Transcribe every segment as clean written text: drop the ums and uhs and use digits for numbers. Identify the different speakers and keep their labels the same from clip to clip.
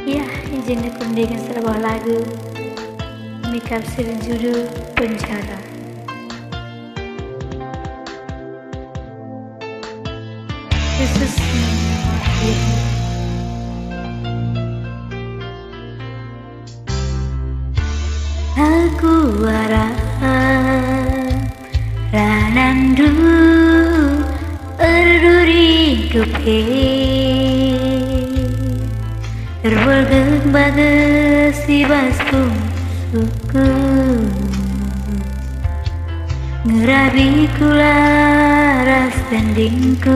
Speaker 1: Ya, izin dikundikan sebuah lagu Mikapsir judul Penjara. Yesus mengakhiri. Aku harap ranandu erduri kepe terboleh bagasi basku suku ngerabi kula ras tandingku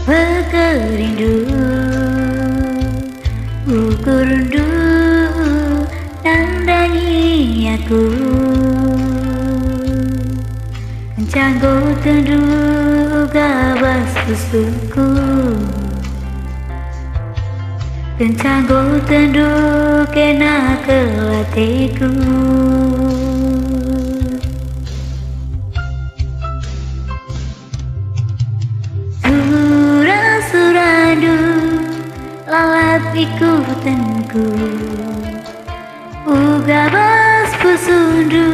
Speaker 1: pekerindu ukurundu nandangi aku Canggo tendu gabas susuku Kencanggo tendu kena kelatiku Surah-surahdu lalap ikutanku Ugabas pusundu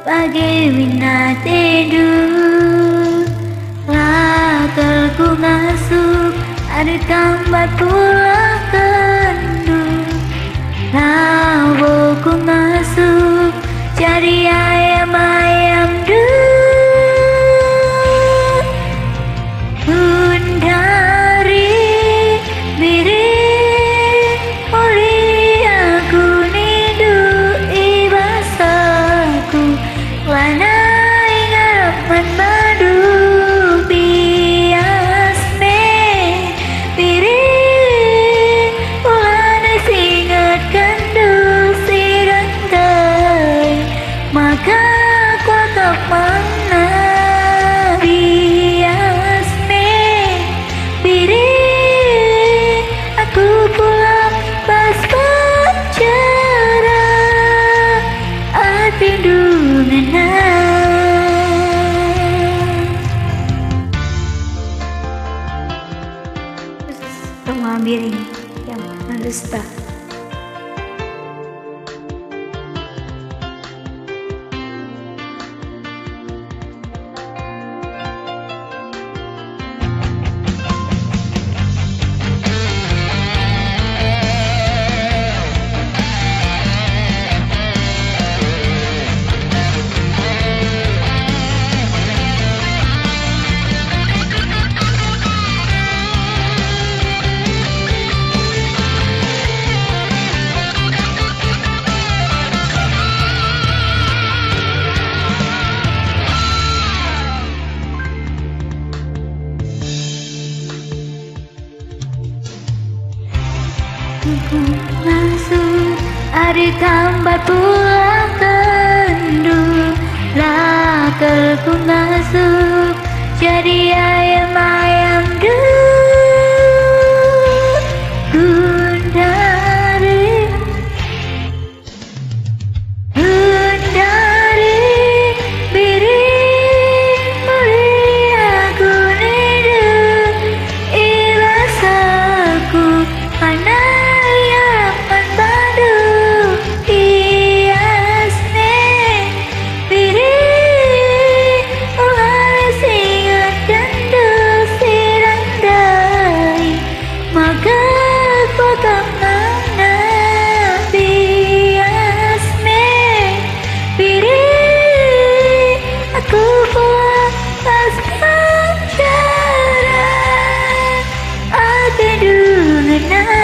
Speaker 1: Bagai minatendu lakalku masuk ada tambat pulang kendu lawoku masuk cari ayam-ayam du Undari miring oli aku nidu ibasaku Wana ingat madu bias me piring Wana singat kandu sirantai maka kuatap mana bias me piring aku pulang pas penjara hati dunena semua miring yang mendusta masuk ada tambah pulang kendu lakalku masuk jadi ayam-ayam du Gundari biring mulia aku nidu ibasaku mana Nah